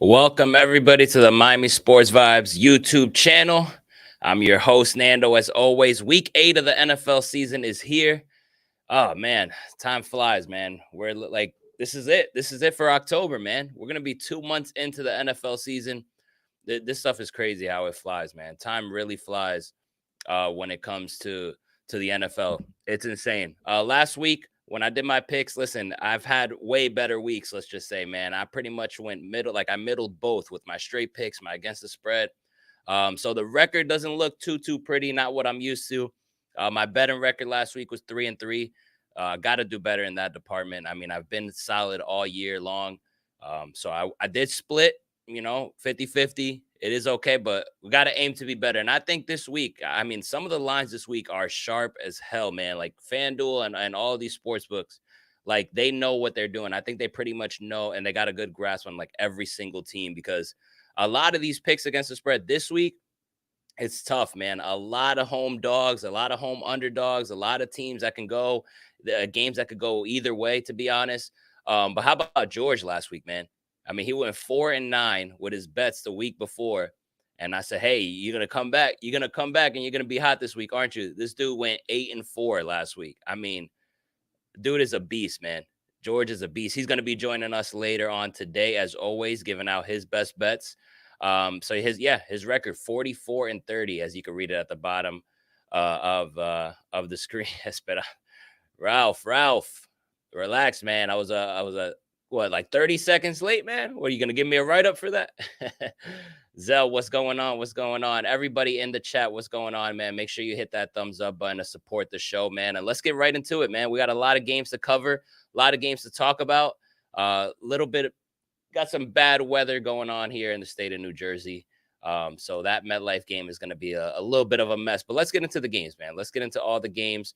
Welcome everybody to the Miami Sports Vibes YouTube channel. I'm your host Nando. As always, week 8 of the NFL season is here. Oh man, time flies, man. We're like, this is it. This is it for October, man. We're gonna be 2 months into the NFL season. This stuff is crazy how it flies, man. Time really flies when it comes to the NFL. It's insane. Last week when I did my picks, listen, I've had way better weeks. Let's just say, man, I pretty much went middle, like I middled both with my straight picks, my against the spread. So the record doesn't look too pretty, not what I'm used to. My betting record last week was 3-3. Got to do better in that department. I mean, I've been solid all year long. So I did split, 50-50. It is okay, but we got to aim to be better. And I think this week, I mean, some of the lines this week are sharp as hell, man. Like FanDuel and all of these sports books, like they know what they're doing. I think they pretty much know, and they got a good grasp on like every single team because a lot of these picks against the spread this week, it's tough, man. A lot of home dogs, a lot of home underdogs, a lot of teams that can go, games that could go either way, to be honest. But how about George last week, man? I mean, he went 4-9 with his bets the week before. And I said, hey, you're going to come back. You're going to come back and you're going to be hot this week, aren't you? This dude went 8-4 last week. I mean, dude is a beast, man. George is a beast. He's going to be joining us later on today, as always, giving out his best bets. So his record 44-30, as you can read it at the bottom of the screen. But Ralph, relax, man. I was what, like 30 seconds late, man? What, are you gonna give me a write up for that? Zell, what's going on? What's going on? Everybody in the chat, what's going on, man? Make sure you hit that thumbs up button to support the show, man. And let's get right into it, man. We got a lot of games to cover, a lot of games to talk about. Little bit got some bad weather going on here in the state of New Jersey. So that MetLife game is going to be a little bit of a mess. But let's get into the games, man. Let's get into all the games.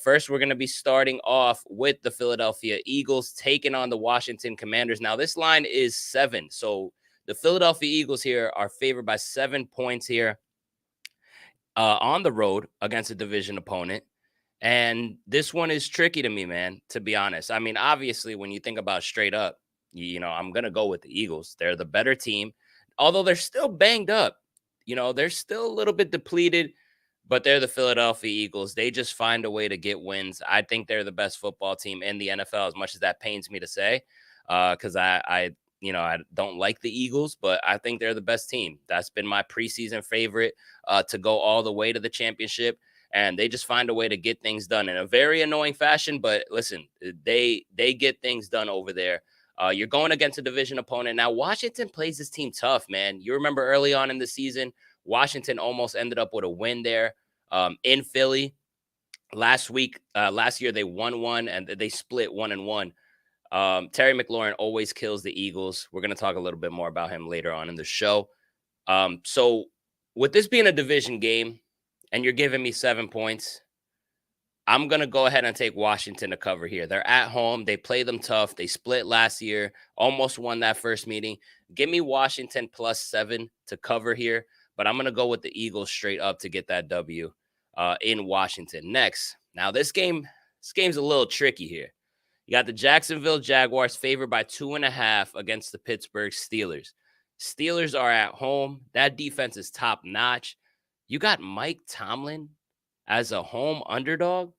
First, we're going to be starting off with the Philadelphia Eagles taking on the Washington Commanders. Now, this line is 7. So the Philadelphia Eagles here are favored by 7 points here on the road against a division opponent. And this one is tricky to me, man, to be honest. I mean, obviously, when you think about straight up, I'm going to go with the Eagles. They're the better team, although they're still banged up. They're still a little bit depleted, but they're the Philadelphia Eagles. They just find a way to get wins. I think they're the best football team in the NFL, as much as that pains me to say, because I don't like the Eagles, but I think they're the best team. That's been my preseason favorite to go all the way to the championship. And they just find a way to get things done in a very annoying fashion. But listen, they get things done over there. You're going against a division opponent. Now, Washington plays this team tough, man. You remember early on in the season, Washington almost ended up with a win there in Philly. Last year, they won one, and they split 1-1. Terry McLaurin always kills the Eagles. We're going to talk a little bit more about him later on in the show. So with this being a division game, and you're giving me 7 points, I'm going to go ahead and take Washington to cover here. They're at home. They play them tough. They split last year, almost won that first meeting. Give me Washington +7 to cover here, but I'm going to go with the Eagles straight up to get that W in Washington. Next, now this game's a little tricky here. You got the Jacksonville Jaguars favored by 2.5 against the Pittsburgh Steelers. Steelers are at home. That defense is top notch. You got Mike Tomlin as a home underdog.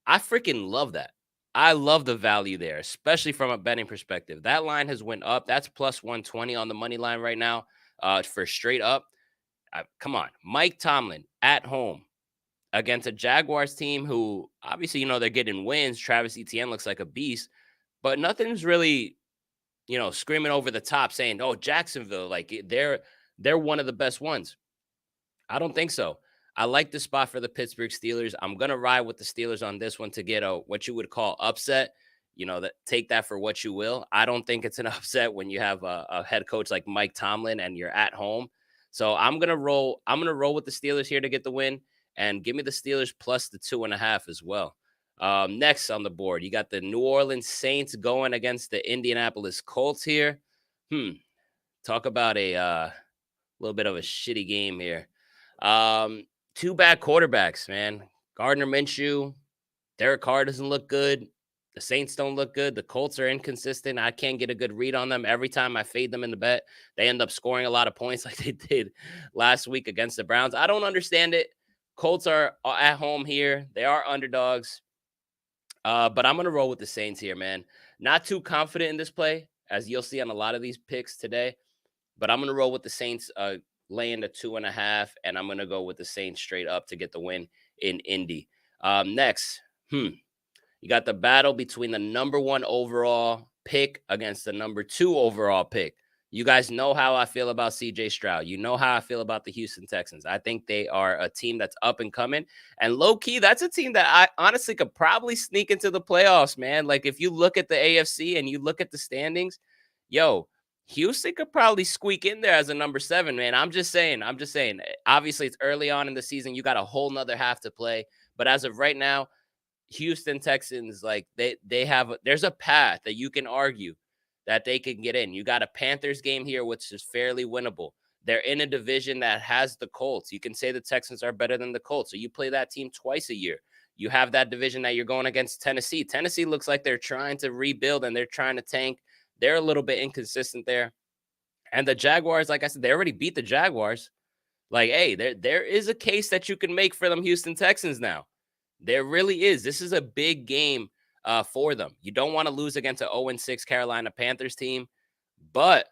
I freaking love that. I love the value there, especially from a betting perspective. That line has went up. That's +120 on the money line right now for straight up. Come on. Mike Tomlin at home against a Jaguars team who obviously, they're getting wins. Travis Etienne looks like a beast, but nothing's really, screaming over the top saying, oh, Jacksonville, like they're one of the best ones. I don't think so. I like the spot for the Pittsburgh Steelers. I'm going to ride with the Steelers on this one to get what you would call upset. Take that for what you will. I don't think it's an upset when you have a head coach like Mike Tomlin and you're at home. So I'm going to roll with the Steelers here to get the win, and give me the Steelers plus the 2.5 as well. Next on the board, you got the New Orleans Saints going against the Indianapolis Colts here. Talk about a little bit of a shitty game here. Two bad quarterbacks, man. Gardner Minshew, Derek Carr doesn't look good. The Saints don't look good. The Colts are inconsistent. I can't get a good read on them. Every time I fade them in the bet, they end up scoring a lot of points like they did last week against the Browns. I don't understand it. Colts are at home here. They are underdogs. But I'm going to roll with the Saints here, man. Not too confident in this play, as you'll see on a lot of these picks today. But I'm going to roll with the Saints laying the 2.5, and I'm going to go with the Saints straight up to get the win in Indy. Next, you got the battle between the number 1 overall pick against the number 2 overall pick. You guys know how I feel about CJ Stroud. You know how I feel about the Houston Texans. I think they are a team that's up and coming. And low key, that's a team that I honestly could probably sneak into the playoffs, man. Like if you look at the AFC and you look at the standings, yo, Houston could probably squeak in there as a number 7, man. I'm just saying. Obviously, it's early on in the season. You got a whole nother half to play. But as of right now, Houston Texans, like they have, there's a path that you can argue that they can get in. You got a Panthers game here, which is fairly winnable. They're in a division that has the Colts. You can say the Texans are better than the Colts. So you play that team twice a year. You have that division that you're going against Tennessee. Tennessee looks like they're trying to rebuild and they're trying to tank. They're a little bit inconsistent there. And the Jaguars, like I said, they already beat the Jaguars. Like, hey, there is a case that you can make for them Houston Texans now. There really is. This is a big game for them. You don't want to lose against an 0-6 Carolina Panthers team, but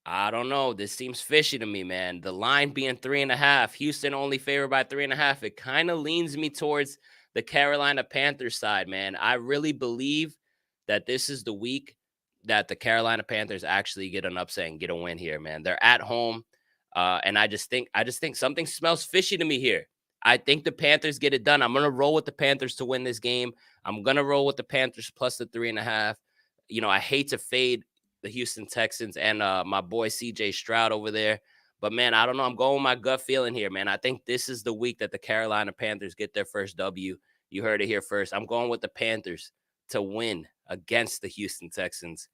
I don't know. This seems fishy to me, man. The line being 3.5, Houston only favored by 3.5. It kind of leans me towards the Carolina Panthers side, man. I really believe that this is the week that the Carolina Panthers actually get an upset and get a win here, man. They're at home, and I just think something smells fishy to me here. I think the Panthers get it done. I'm going to roll with the Panthers to win this game. I'm going to roll with the Panthers plus the 3.5. You know, I hate to fade the Houston Texans and my boy CJ Stroud over there. But, man, I don't know. I'm going with my gut feeling here, man. I think this is the week that the Carolina Panthers get their first W. You heard it here first. I'm going with the Panthers to win against the Houston Texans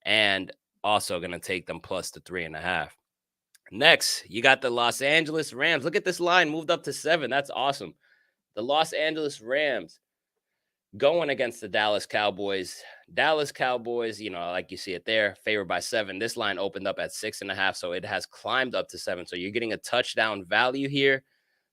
and also going to take them plus the 3.5. Next, you got the Los Angeles Rams. Look at this line moved up to 7. That's awesome. The Los Angeles Rams going against the Dallas Cowboys. Dallas Cowboys, you know, like you see it there, favored by 7. This line opened up at 6.5, so it has climbed up to 7. So you're getting a touchdown value here.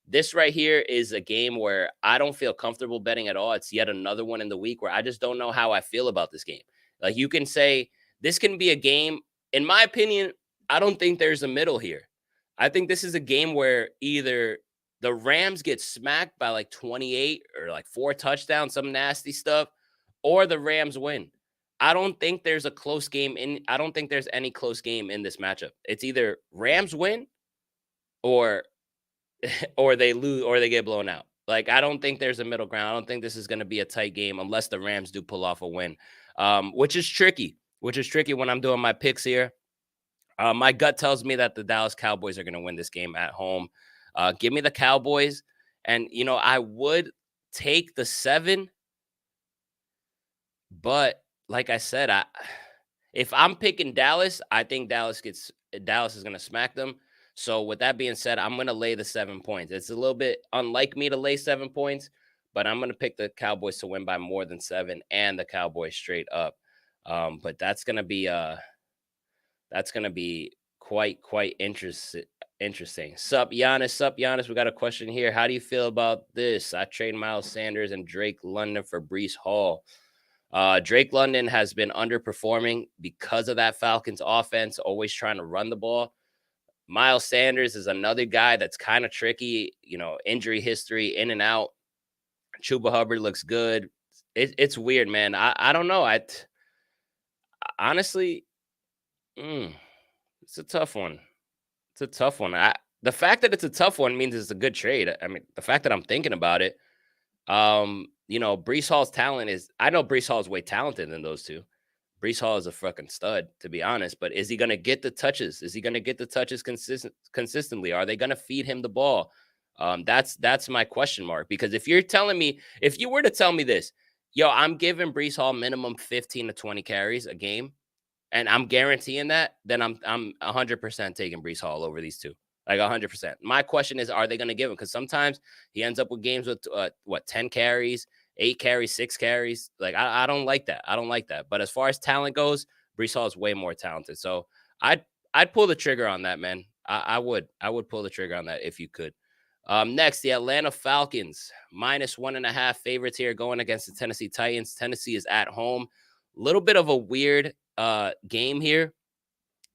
This right here is a game where I don't feel comfortable betting at all. It's yet another one in the week where I just don't know how I feel about this game. Like you can say this can be a game, in my opinion, I don't think there's a middle here. I think this is a game where either the Rams get smacked by like 28 or like 4 touchdowns, some nasty stuff, or the Rams win. I don't think there's a close game I don't think there's any close game in this matchup. It's either Rams win or they lose or they get blown out. Like, I don't think there's a middle ground. I don't think this is going to be a tight game unless the Rams do pull off a win, which is tricky when I'm doing my picks here. My gut tells me that the Dallas Cowboys are going to win this game at home. Give me the Cowboys. And, you know, I would take the 7. But like I said, if I'm picking Dallas, I think Dallas is going to smack them. So with that being said, I'm going to lay the 7 points. It's a little bit unlike me to lay 7 points, but I'm going to pick the Cowboys to win by more than 7 and the Cowboys straight up. But that's going to be quite interesting. Sup, Giannis. We got a question here. How do you feel about this? I trade Miles Sanders and Drake London for Breece Hall. Drake London has been underperforming because of that Falcons offense, always trying to run the ball. Miles Sanders is another guy that's kind of tricky, you know, injury history, in and out. Chuba Hubbard looks good. It's weird, man. I don't know. Honestly, it's a tough one. The fact that it's a tough one means it's a good trade. I mean, the fact that I'm thinking about it, you know, Breece Hall's talent is, I know Breece Hall is way talented than those two. Breece Hall is a fucking stud, to be honest, but is he going to get the touches? Is he going to get the touches consistently? Are they going to feed him the ball? That's my question mark, because if you were to tell me this, yo, I'm giving Breece Hall minimum 15 to 20 carries a game, and I'm guaranteeing that, then I'm 100% taking Breece Hall over these two. Like 100%. My question is, are they going to give him? Because sometimes he ends up with games with 10 carries, 8 carries, 6 carries. Like I don't like that. I don't like that. But as far as talent goes, Brees Hall is way more talented. So I'd I'd pull the trigger on that, man. I would pull the trigger on that if you could. Next, the Atlanta Falcons, -1.5 favorites here going against the Tennessee Titans. Tennessee is at home. Little bit of a weird game here.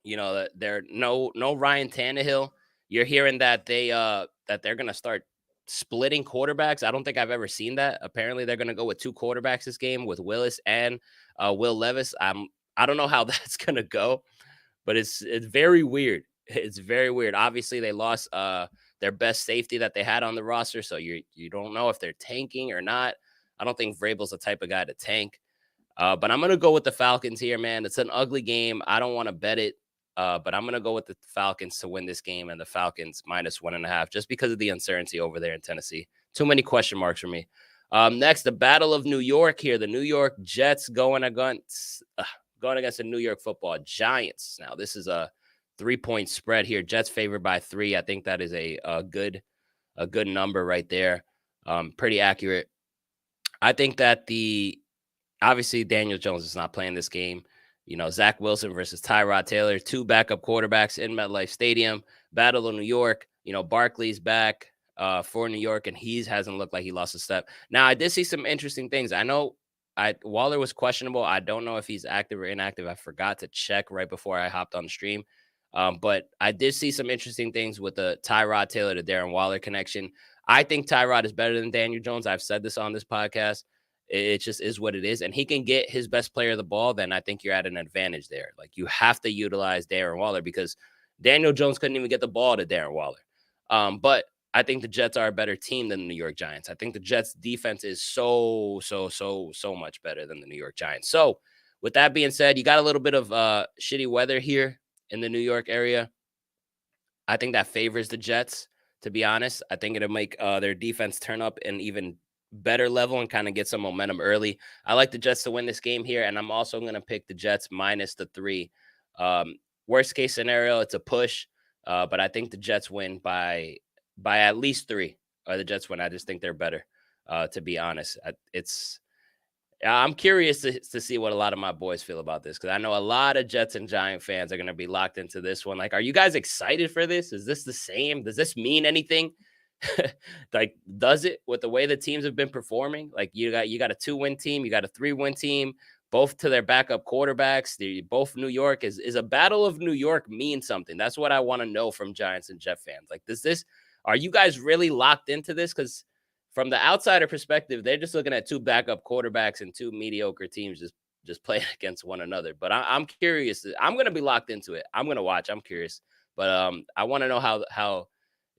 You know, that there no Ryan Tannehill. You're hearing that that they're gonna start splitting quarterbacks. I don't think I've ever seen that. Apparently, they're gonna go with two quarterbacks this game with Willis and Will Levis. I don't know how that's gonna go, but it's very weird. It's very weird. Obviously, they lost their best safety that they had on the roster, so you don't know if they're tanking or not. I don't think Vrabel's the type of guy to tank. But I'm gonna go with the Falcons here, man. It's an ugly game. I don't want to bet it, but I'm gonna go with the Falcons to win this game and the Falcons -1.5, just because of the uncertainty over there in Tennessee. Too many question marks for me. Next, the Battle of New York here. The New York Jets going against the New York Football Giants. Now, this is a 3-point spread here. Jets favored by 3. I think that is a good number right there. Pretty accurate. I think that obviously Daniel Jones is not playing this game. You know, Zach Wilson versus Tyrod Taylor, two backup quarterbacks in MetLife Stadium. Battle of New York. You know, Barkley's back for New York, and he hasn't looked like he lost a step. Now, I did see some interesting things. I know Waller was questionable. I don't know if he's active or inactive. I forgot to check right before I hopped on the stream. But I did see some interesting things with the Tyrod Taylor to Darren Waller connection. I think Tyrod is better than Daniel Jones. I've said this on this podcast. It just is what it is. And he can get his best player the ball, then I think you're at an advantage there. Like, you have to utilize Darren Waller because Daniel Jones couldn't even get the ball to Darren Waller. But I think the Jets are a better team than the New York Giants. I think the Jets defense is so much better than the New York Giants. So with that being said, you got a little bit of shitty weather here in the New York area. I think that favors the Jets, to be honest. I think it'll make their defense turn up an even better level and kind of get some momentum early. I like the Jets to win this game here, and I'm also going to pick the Jets -3. Worst case scenario, it's a push, but I think the Jets win by at least 3. Or the Jets win. I just think they're better, to be honest. I'm curious to see what a lot of my boys feel about this, because I know a lot of Jets and Giant fans are going to be locked into this one. Like, are you guys excited for this? Is this the same? Does this mean anything? Like, does it, with the way the teams have been performing? Like, you got a 2-win team, you got a 3-win team, both to their backup quarterbacks. Both New York is a Battle of New York mean something? That's what I want to know from Giants and Jet fans. Like, are you guys really locked into this? Because from the outsider perspective, they're just looking at 2 backup quarterbacks and 2 mediocre teams just playing against one another. But I'm curious. I'm going to be locked into it. I'm going to watch. I'm curious. But I want to know how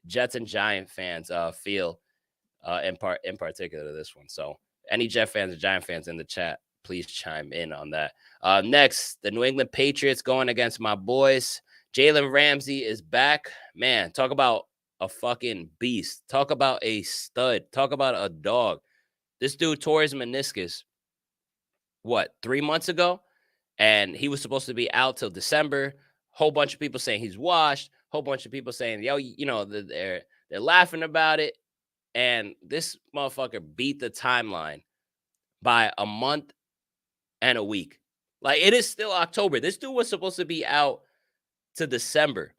Jets and Giant fans feel in particular to this one. So any Jet fans and Giant fans in the chat, please chime in on that. Next, the New England Patriots going against my boys. Jalen Ramsey is back. Man, talk about a fucking beast. Talk about a stud. Talk about a dog. This dude tore his meniscus, 3 months ago? And he was supposed to be out till December. Whole bunch of people saying he's washed. Whole bunch of people saying, yo, you know, they're laughing about it. And this motherfucker beat the timeline by a month and a week. Like, it is still October. This dude was supposed to be out to December.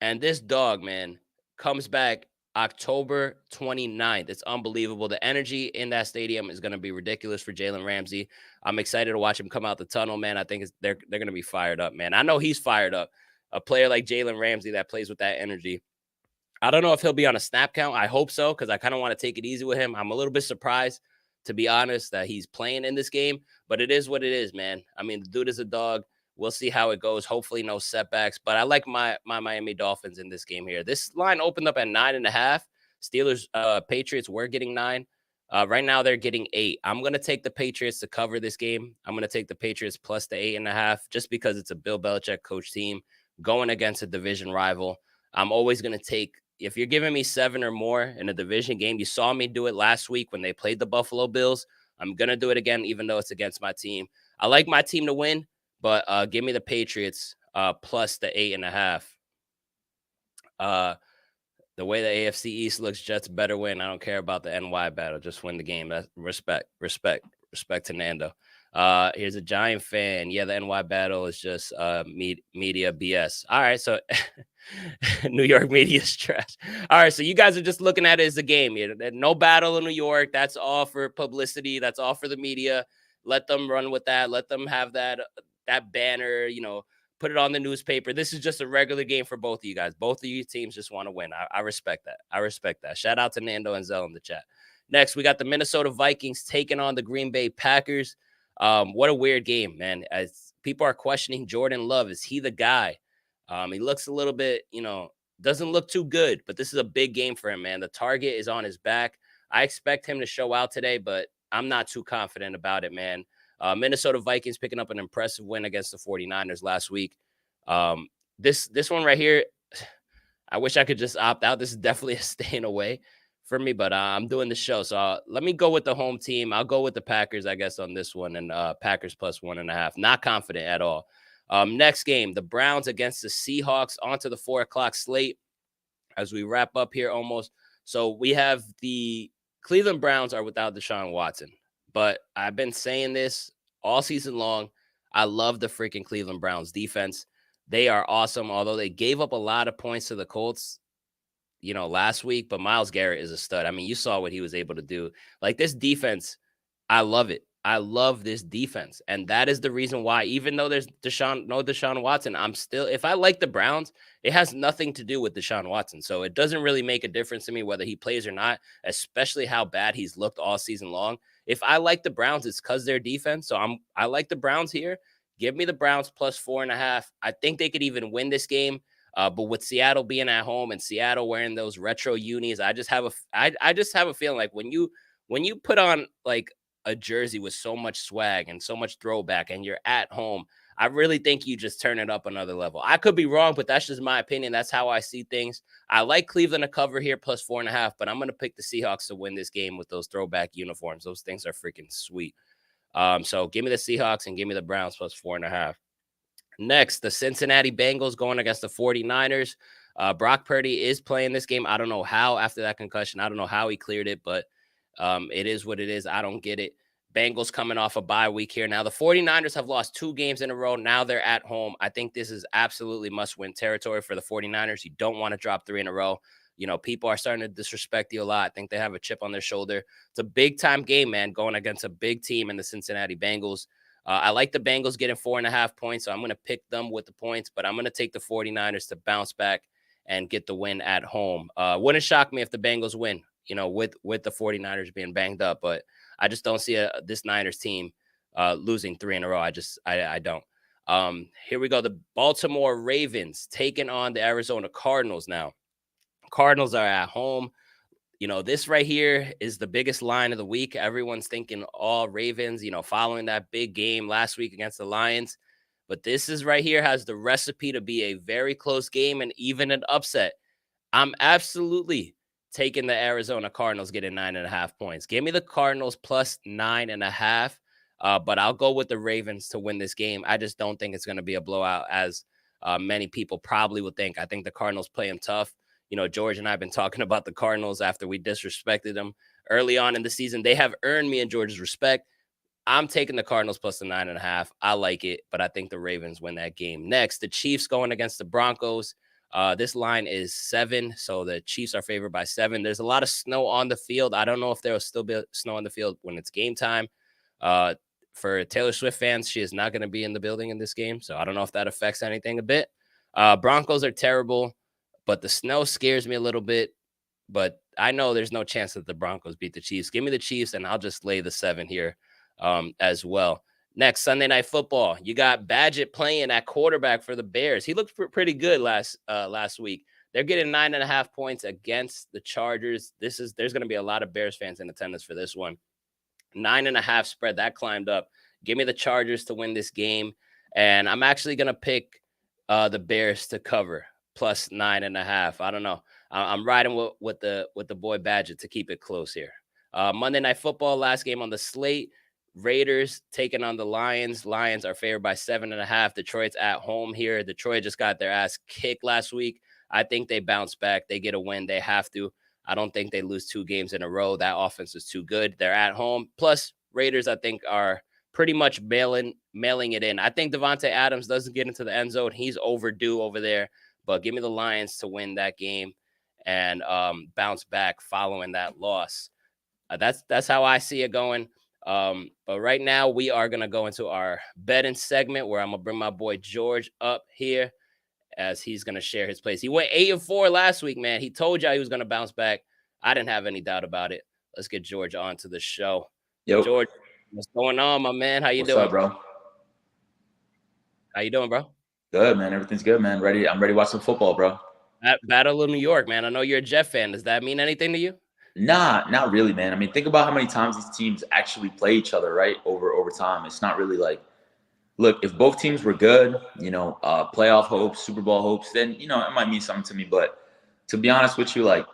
And this dog, man, comes back October 29th. It's unbelievable. The energy in that stadium is going to be ridiculous for Jalen Ramsey. I'm excited to watch him come out the tunnel, man. I think they're going to be fired up, man. I know he's fired up. A player like Jalen Ramsey that plays with that energy. I don't know if he'll be on a snap count. I hope so, because I kind of want to take it easy with him. I'm a little bit surprised, to be honest, that he's playing in this game, but it is what it is, man. I mean, the dude is a dog. We'll see how it goes. Hopefully no setbacks, but I like my Miami Dolphins in this game here. This line opened up at 9.5. Steelers, Patriots were getting 9. Right now they're getting 8. I'm going to take the Patriots to cover this game. I'm going to take the Patriots plus the 8.5, just because it's a Bill Belichick coach team going against a division rival. I'm always going to take, if you're giving me 7 or more in a division game, you saw me do it last week when they played the Buffalo Bills. I'm going to do it again, even though it's against my team. I like my team to win, but give me the Patriots plus the 8.5. The way the AFC East looks, Jets better win. I don't care about the NY battle. Just win the game. That's respect to Nando. Here's a Giant fan. Yeah, the NY battle is just media BS. All right, so New York media is trash. All right, so you guys are just looking at it as a game. No battle in New York. That's all for publicity. That's all for the media. Let them run with that. Let them have that banner. Put it on the newspaper. This is just a regular game for both of you guys. Both of you teams just want to win. I respect that. I respect that. Shout out to Nando and Zell in the chat. Next, we got the Minnesota Vikings taking on the Green Bay Packers. What a weird game, man. As people are questioning Jordan Love, is he the guy? He looks a little bit, doesn't look too good, but this is a big game for him, man. The target is on his back. I expect him to show out today, but I'm not too confident about it, man. Minnesota Vikings picking up an impressive win against the 49ers last week. This one right here, I wish I could just opt out. This is definitely a staying away for me, but I'm doing the show. So let me go with the home team. I'll go with the Packers, I guess, on this one, and Packers plus 1.5. Not confident at all. Next game, the Browns against the Seahawks, onto the 4 o'clock slate as we wrap up here almost. So we have the Cleveland Browns are without Deshaun Watson, but I've been saying this all season long. I love the freaking Cleveland Browns defense. They are awesome, although they gave up a lot of points to the Colts, last week, but Myles Garrett is a stud. I mean, you saw what he was able to do. Like, this defense, I love it. I love this defense. And that is the reason why, even though there's no Deshaun Watson, I'm still, if I like the Browns, it has nothing to do with Deshaun Watson. So it doesn't really make a difference to me whether he plays or not, especially how bad he's looked all season long. If I like the Browns, it's because their defense. So I like the Browns here. Give me the Browns plus 4.5. I think they could even win this game. But with Seattle being at home and Seattle wearing those retro unis, I just have a feeling like when you put on like a jersey with so much swag and so much throwback and you're at home, I really think you just turn it up another level. I could be wrong, but that's just my opinion. That's how I see things. I like Cleveland to cover here plus 4.5, but I'm going to pick the Seahawks to win this game with those throwback uniforms. Those things are freaking sweet. So give me the Seahawks and give me the Browns plus 4.5. Next, the Cincinnati Bengals going against the 49ers. Brock Purdy is playing this game. I don't know how after that concussion. I don't know how he cleared it, but it is what it is. I don't get it. Bengals coming off a bye week here. Now, the 49ers have lost 2 games in a row. Now they're at home. I think this is absolutely must-win territory for the 49ers. You don't want to drop 3 in a row. People are starting to disrespect you a lot. I think they have a chip on their shoulder. It's a big-time game, man, going against a big team in the Cincinnati Bengals. I like the Bengals getting 4.5 points, so I'm going to pick them with the points, but I'm going to take the 49ers to bounce back and get the win at home. Wouldn't shock me if the Bengals win, with the 49ers being banged up, but I just don't see this Niners team losing 3 in a row. I don't. Here we go. The Baltimore Ravens taking on the Arizona Cardinals now. Cardinals are at home. This right here is the biggest line of the week. Everyone's thinking all Ravens, following that big game last week against the Lions. But this is right here has the recipe to be a very close game and even an upset. I'm absolutely taking the Arizona Cardinals getting 9.5 points. Give me the Cardinals plus 9.5. But I'll go with the Ravens to win this game. I just don't think it's going to be a blowout as many people probably would think. I think the Cardinals play them tough. George and I have been talking about the Cardinals after we disrespected them early on in the season. They have earned me and George's respect. I'm taking the Cardinals plus the 9.5. I like it, but I think the Ravens win that game. Next, the Chiefs going against the Broncos. This line is 7, so the Chiefs are favored by 7. There's a lot of snow on the field. I don't know if there will still be snow on the field when it's game time. For Taylor Swift fans, she is not going to be in the building in this game, so I don't know if that affects anything a bit. Broncos are terrible, but the snow scares me a little bit. But I know there's no chance that the Broncos beat the Chiefs. Give me the Chiefs, and I'll just lay the 7 here as well. Next, Sunday Night Football. You got Badgett playing at quarterback for the Bears. He looked pretty good last week. They're getting 9.5 points against the Chargers. There's going to be a lot of Bears fans in attendance for this one. 9.5 spread that climbed up. Give me the Chargers to win this game, and I'm actually going to pick the Bears to cover plus 9.5. I don't know. I'm riding with the boy Badgett to keep it close here. Monday Night Football, last game on the slate. Raiders taking on the Lions. Lions are favored by 7.5. Detroit's at home here. Detroit just got their ass kicked last week. I think they bounce back. They get a win. They have to. I don't think they lose 2 games in a row. That offense is too good. They're at home. Plus, Raiders, I think, are pretty much mailing it in. I think Devontae Adams doesn't get into the end zone. He's overdue over there. But give me the Lions to win that game and bounce back following that loss. That's how I see it going. But right now we are gonna go into our betting segment where I'm gonna bring my boy George up here as he's gonna share his plays. He went 8-4 last week, man. He told y'all he was gonna bounce back. I didn't have any doubt about it. Let's get George on to the show. Yo, George, what's going on, my man? How you doing? What's up, bro? How you doing, bro? Good, man. Everything's good, man. Ready? I'm ready to watch some football, bro. Battle of New York, man. I know you're a Jet fan. Does that mean anything to you? Nah, not really, man. I mean, think about how many times these teams actually play each other, right? Over time. It's not really like, look, if both teams were good, playoff hopes, Super Bowl hopes, then it might mean something to me. But to be honest with you, like,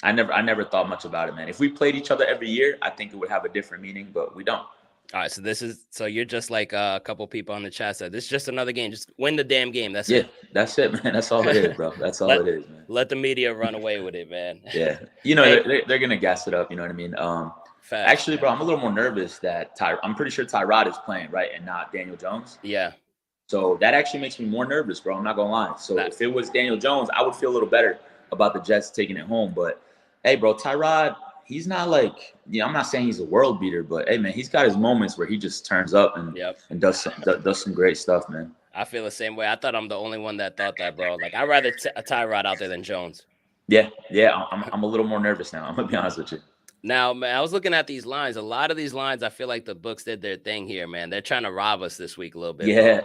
I never thought much about it, man. If we played each other every year, I think it would have a different meaning, but we don't. All right, so you're just like a couple people on the chat said. This is just another game. Just win the damn game. That's it. Yeah, that's it, man. That's all it is, bro. That's all it is, man. Let the media run away with it, man. Yeah, they're gonna gas it up. You know what I mean? Facts, actually, bro, I'm a little more nervous that I'm pretty sure Tyrod is playing, right, and not Daniel Jones. Yeah. So that actually makes me more nervous, bro. I'm not gonna lie. So if it was Daniel Jones, I would feel a little better about the Jets taking it home. But hey, bro, Tyrod, he's not like, I'm not saying he's a world beater, but hey, man, he's got his moments where he just turns up and does some great stuff, man. I feel the same way. I thought I'm the only one that thought that, bro. Like, I'd rather Tyrod out there than Jones. Yeah, I'm a little more nervous now. I'm gonna be honest with you. Now, man, I was looking at these lines. A lot of these lines, I feel like the books did their thing here, man. They're trying to rob us this week a little bit. Yeah,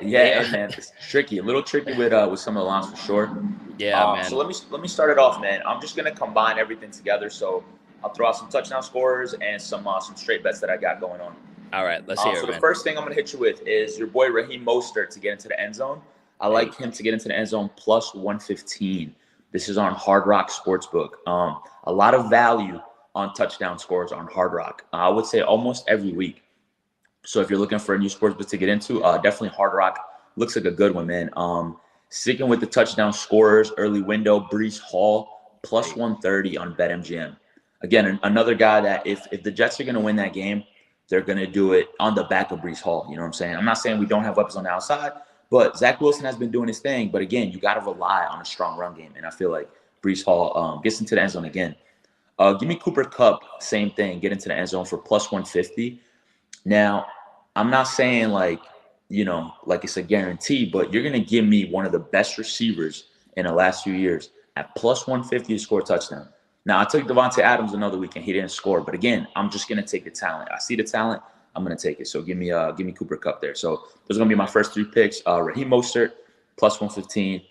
man. It's tricky, a little tricky with some of the lines for sure. Yeah, man. So let me start it off, man. I'm just gonna combine everything together. So I'll throw out some touchdown scorers and some straight bets that I got going on. All right, let's hear it, So man. the first thing I'm gonna hit you with is your boy Raheem Mostert to get into the end zone. I like him to get into the end zone plus 115. This is on Hard Rock Sportsbook. A lot of value on touchdown scores on Hard Rock. I would say almost every week. So if you're looking for a new sportsbook to get into, definitely Hard Rock looks like a good one, man. Sticking with the touchdown scorers, early window, Breece Hall plus 130 on BetMGM. Again, another guy that if the Jets are going to win that game, they're going to do it on the back of Breece Hall. You know what I'm saying? I'm not saying we don't have weapons on the outside, but Zach Wilson has been doing his thing. But again, you got to rely on a strong run game. And I feel like Breece Hall gets into the end zone again. Give me Cooper Kupp, same thing, get into the end zone for plus 150. Now, I'm not saying like it's a guarantee, but you're going to give me one of the best receivers in the last few years at plus 150 to score a touchdown. Now, I took Devontae Adams another week and he didn't score. But again, I'm just going to take the talent. I see the talent. I'm going to take it. So give me Cooper Kupp there. So those are going to be my first 3 picks. Raheem Mostert, plus 115.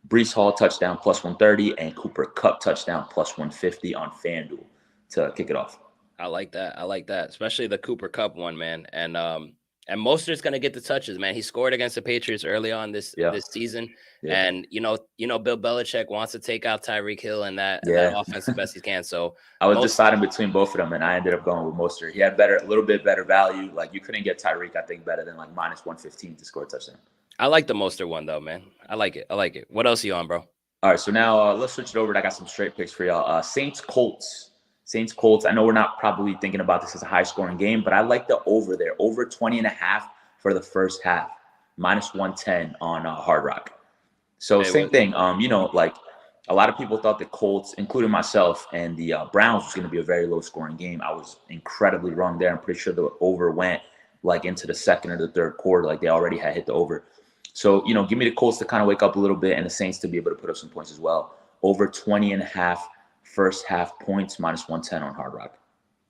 Breece Hall touchdown plus 130 and Cooper Kupp touchdown plus 150 on FanDuel to kick it off. I like that. Especially the Cooper Kupp one, man. And Mostert's gonna get the touches, man. He scored against the Patriots early on this season. Yeah. And Bill Belichick wants to take out Tyreek Hill and that offense the best he can. So I was deciding between both of them, and I ended up going with Mostert. He had a little bit better value. Like, you couldn't get Tyreek, I think, better than like minus 115 to score a touchdown. I like the Mostert one though, man. I like it. What else are you on, bro? All right, so now let's switch it over. I got some straight picks for y'all. Saints Colts. I know we're not probably thinking about this as a high scoring game, but I like the over there. Over 20.5 for the first half. Minus 110 on Hard Rock. So same thing. Like a lot of people thought the Colts, including myself, and the Browns was going to be a very low scoring game. I was incredibly wrong there. I'm pretty sure the over went like into the second or the third quarter. Like they already had hit the over. So, give me the Colts to kind of wake up a little bit and the Saints to be able to put up some points as well. Over 20.5 first half points, minus 110 on Hard Rock.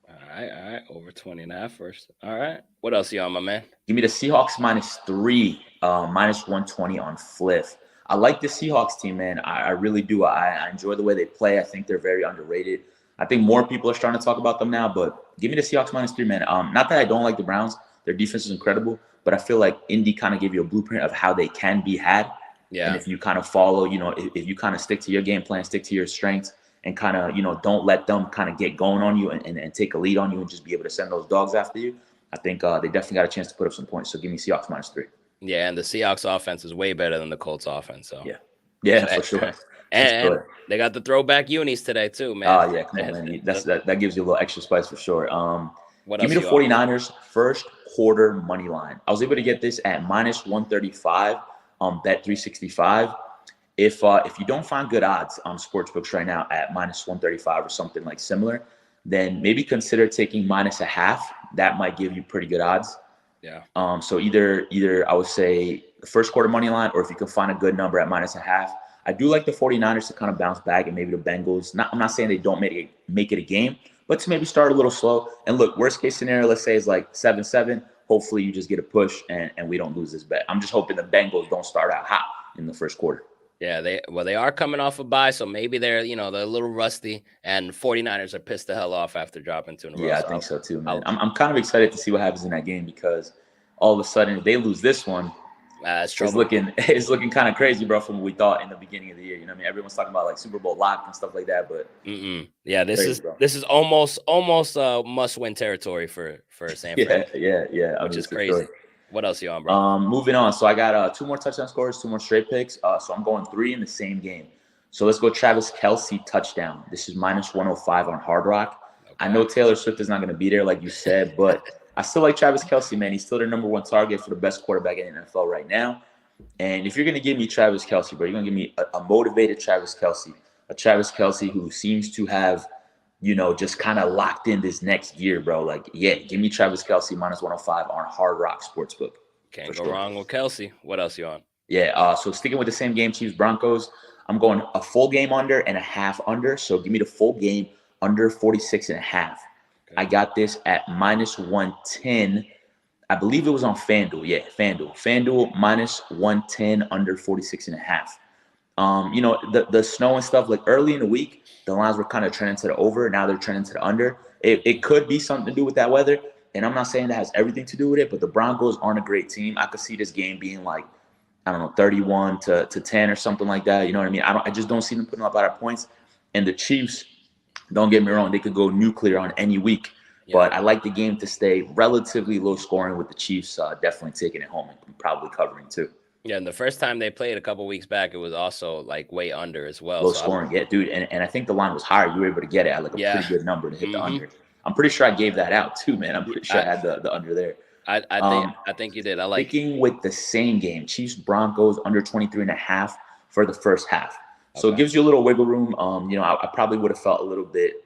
All right. Over 20.5 first. All right. What else are you on, my man? Give me the Seahawks minus 3, minus 120 on Fliff. I like the Seahawks team, man. I really do. I enjoy the way they play. I think they're very underrated. I think more people are starting to talk about them now, but give me the Seahawks minus 3, man. Not that I don't like the Browns. Their defense is incredible. But I feel like Indy kind of gave you a blueprint of how they can be had. Yeah. And if you kind of follow, if you kind of stick to your game plan, stick to your strengths, and kind of, don't let them kind of get going on you and take a lead on you and just be able to send those dogs after you, I think they definitely got a chance to put up some points. So give me Seahawks minus 3. Yeah, and the Seahawks offense is way better than the Colts offense. So yeah, for sure. And they got the throwback unis today too, man. Oh, yeah, come on, man. That gives you a little extra spice for sure. What Give else me the you on? 49ers first quarter money line. I was able to get this at minus 135 on Bet365. If you don't find good odds on sportsbooks right now at minus 135 or something like similar, then maybe consider taking minus a half. That might give you pretty good odds. Yeah. So either I would say the first quarter money line, or if you can find a good number at minus a half. I do like the 49ers to kind of bounce back, and maybe the Bengals. I'm not saying they don't make it a game, but to maybe start a little slow. And look, worst case scenario, let's say it's like 7-7. Hopefully you just get a push and we don't lose this bet. I'm just hoping the Bengals don't start out hot in the first quarter. Yeah, they are coming off a bye, so maybe they're a little rusty, and 49ers are pissed the hell off after dropping 2 in a row. Yeah, I think so too, man. I'm kind of excited to see what happens in that game, because all of a sudden if they lose this one, it's looking kind of crazy, bro, from what we thought in the beginning of the year. You know what I mean? Everyone's talking about like Super Bowl lock and stuff like that, but yeah, this is almost must-win territory for San Fran. Yeah, which is crazy. Sure. What else you on, bro? Moving on. So I got 2 more touchdown scores, 2 more straight picks. So I'm going 3 in the same game. So let's go Travis Kelce touchdown. This is minus 105 on Hard Rock. Okay. I know Taylor Swift is not going to be there, like you said, but I still like Travis Kelce, man. He's still their number 1 target for the best quarterback in the NFL right now. And if you're going to give me Travis Kelce, bro, you're going to give me a motivated Travis Kelce, a Travis Kelce who seems to have, just kind of locked in this next year, bro. Like, yeah, give me Travis Kelce minus 105 on Hard Rock Sportsbook. Can't go wrong with Kelce. What else you on? Yeah, so sticking with the same game, Chiefs Broncos, I'm going a full game under and a half under. So give me the full game under 46.5. Okay. I got this at minus 110. I believe it was on FanDuel. Yeah, FanDuel minus 110 under 46.5. The snow and stuff, like early in the week, the lines were kind of trending to the over. Now they're trending to the under. It could be something to do with that weather. And I'm not saying that has everything to do with it, but the Broncos aren't a great team. I could see this game being like, I don't know, 31 to 10 or something like that. You know what I mean? I just don't see them putting up a lot of points. And the Chiefs, don't get me wrong, they could go nuclear on any week. Yeah. But I like the game to stay relatively low scoring, with the Chiefs definitely taking it home and probably covering too. Yeah, and the first time they played a couple weeks back, it was also like way under as well. Low scoring, yeah, dude. And I think the line was higher. You were able to get it at like a pretty good number to hit the under. I'm pretty sure I gave that out too, man. I'm pretty sure I had the under there. I think you did. I like sticking with the same game, Chiefs Broncos under 23.5 for the first half. So it gives you a little wiggle room. I probably would have felt a little bit,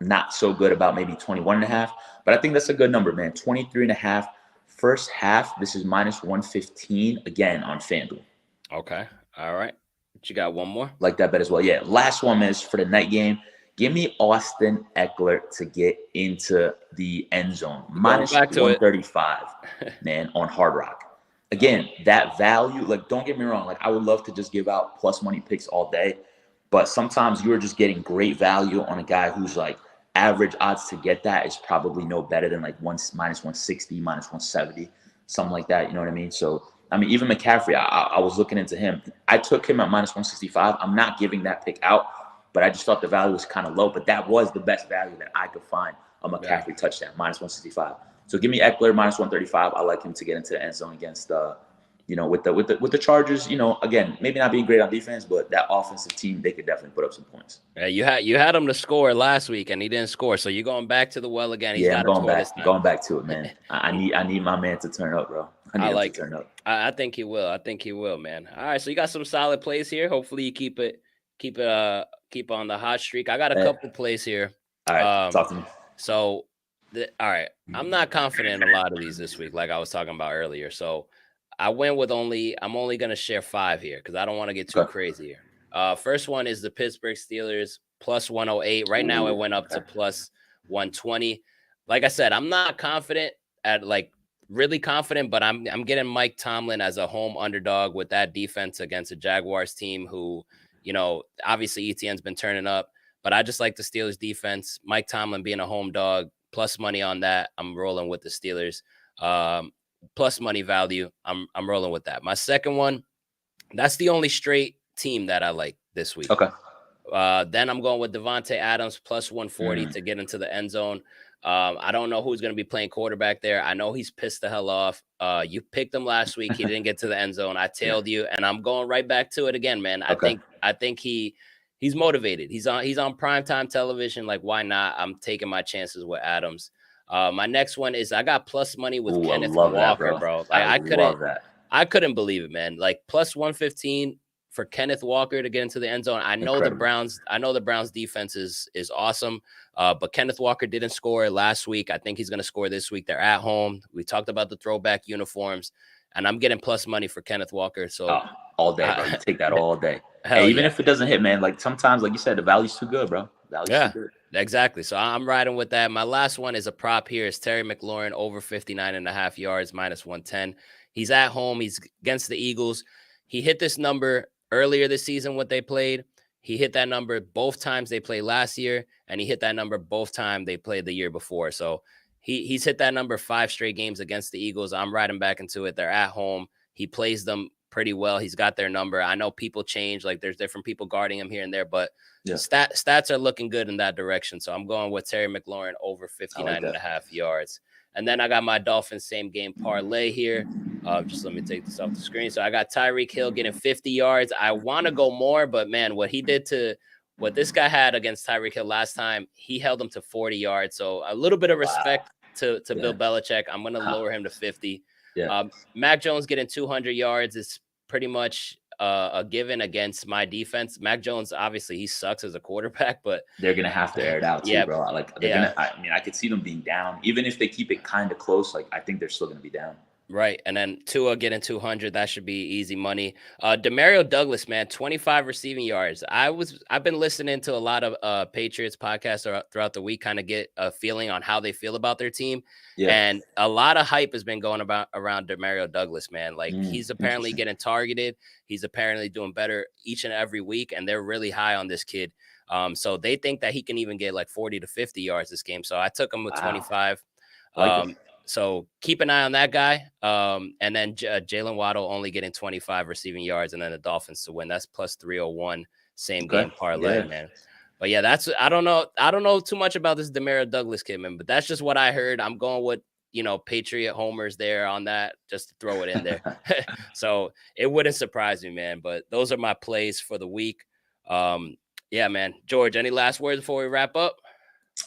not so good about maybe 21.5, but I think that's a good number, man. 23.5 first half. This is minus 115 again on FanDuel. Okay. All right. But you got one more? Like that bet as well. Yeah. Last one is for the night game. Give me Austin Eckler to get into the end zone. Minus 135, man, on Hard Rock. Again, that value, like, don't get me wrong. Like, I would love to just give out plus money picks all day, but sometimes you're just getting great value on a guy who's like average odds to get that is probably no better than like minus 160, minus 170, something like that. You know what I mean? So, I mean, even McCaffrey, I was looking into him. I took him at minus 165. I'm not giving that pick out, but I just thought the value was kind of low. But that was the best value that I could find, a McCaffrey touchdown, minus 165. So give me Eckler minus 135. I like him to get into the end zone against, with the Chargers. Again, maybe not being great on defense, but that offensive team, they could definitely put up some points. Yeah, you had him to score last week, and he didn't score. So you're going back to the well again. He's I'm going back to it, man. I need my man to turn up, bro. I need him to turn up. I think he will. I think he will, man. All right, so you got some solid plays here. Hopefully you keep on the hot streak. I got a couple plays here. All right, talk to me. So, all right, I'm not confident in a lot of these this week, like I was talking about earlier. So I went with I'm only going to share 5 here because I don't want to get too crazy here. First one is the Pittsburgh Steelers plus 108. Right now it went up to plus 120. Like I said, I'm not confident really confident, but I'm getting Mike Tomlin as a home underdog with that defense against a Jaguars team who, obviously ETN's been turning up, but I just like the Steelers defense. Mike Tomlin being a home dog, plus money on that. I'm rolling with the Steelers. Plus money value. I'm rolling with that. My second one, that's the only straight team that I like this week. Okay. Then I'm going with Devontae Adams plus 140 to get into the end zone. I don't know who's going to be playing quarterback there. I know he's pissed the hell off. You picked him last week. He didn't get to the end zone. I tailed you, and I'm going right back to it again, man. I think he's motivated. He's on primetime television. Like, why not? I'm taking my chances with Adams. My next one is I got plus money with Kenneth Walker, bro. Like I couldn't believe it, man. Like plus 115 for Kenneth Walker to get into the end zone. I know the Browns defense is awesome. But Kenneth Walker didn't score last week. I think he's going to score this week. They're at home. We talked about the throwback uniforms, and I'm getting plus money for Kenneth Walker. So all day, bro. You take that all day. Hey, even if it doesn't hit, man, like sometimes, like you said, the value's too good, bro. Too good. Exactly. So I'm riding with that. My last one is a prop here. Is Terry McLaurin over 59.5 yards, minus 110. He's at home. He's against the Eagles. He hit this number earlier this season when they played. He hit that number both times they played last year, and he hit that number both times they played the year before. So he's hit that number 5 straight games against the Eagles. I'm riding back into it. They're at home. He plays them pretty well. He's got their number. I know people change. Like there's different people guarding him here and there, but stats are looking good in that direction. So I'm going with Terry McLaurin over 59.5 yards. And then I got my Dolphins same game parlay here. Just let me take this off the screen. So I got Tyreek Hill getting 50 yards. I want to go more, but man, what this guy had against Tyreek Hill last time, he held him to 40 yards. So a little bit of respect to Bill Belichick. I'm going to lower him to 50. Mac Jones getting 200 yards is pretty much a given against my defense. Mac Jones, obviously, he sucks as a quarterback, but they're gonna have to air it out too, bro. Like, I could see them being down, even if they keep it kind of close. Like, I think they're still gonna be down. Right. And then Tua getting 200, that should be easy money. Demario Douglas, man, 25 receiving yards. I've been listening to a lot of Patriots podcasts throughout the week, kind of get a feeling on how they feel about their team. And a lot of hype has been going around Demario Douglas, man. Like he's apparently getting targeted. He's apparently doing better each and every week, and they're really high on this kid. So they think that he can even get like 40 to 50 yards this game. So I took him with 25. So keep an eye on that guy. And then Jalen Waddle only getting 25 receiving yards, and then the Dolphins to win. That's plus 301 same game parlay, man. But yeah, I don't know too much about this Demario Douglas kid, man, but that's just what I heard. I'm going with, Patriot homers there on that, just to throw it in there. So it wouldn't surprise me, man. But those are my plays for the week. Yeah, man. George, any last words before we wrap up?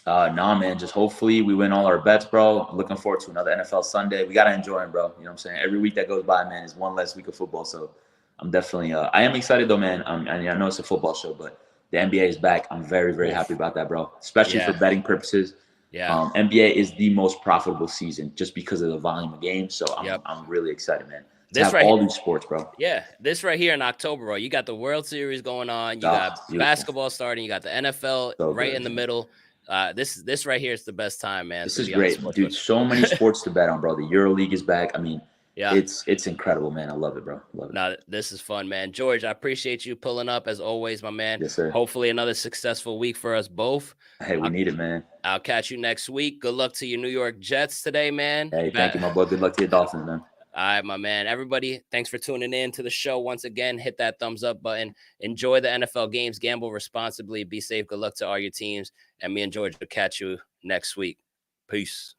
Nah, man. Just hopefully we win all our bets, bro. Looking forward to another NFL Sunday. We gotta enjoy it, bro. You know what I'm saying? Every week that goes by, man, is one less week of football. So I'm definitely I am excited though, man. I know it's a football show, but the NBA is back. I'm very, very happy about that, bro. Especially for betting purposes. NBA is the most profitable season just because of the volume of games. So I'm really excited, man. This right all these sports, bro. Yeah, this right here in October, bro. You got the World Series going on. You got basketball starting. You got the NFL in the middle. This right here is the best time, man. This is great, dude. So many sports to bet on, bro. The EuroLeague is back. I mean, it's incredible, man. I love it, bro. Love it. No, this is fun, man. George, I appreciate you pulling up as always, my man. Yes, sir. Hopefully another successful week for us both. Hey, we need it, man. I'll catch you next week. Good luck to your New York Jets today, man. Hey, thank you, my boy. Good luck to your Dolphins, man. All right, my man. Everybody, thanks for tuning in to the show. Once again, hit that thumbs up button. Enjoy the NFL games. Gamble responsibly. Be safe. Good luck to all your teams. And me and George will catch you next week. Peace.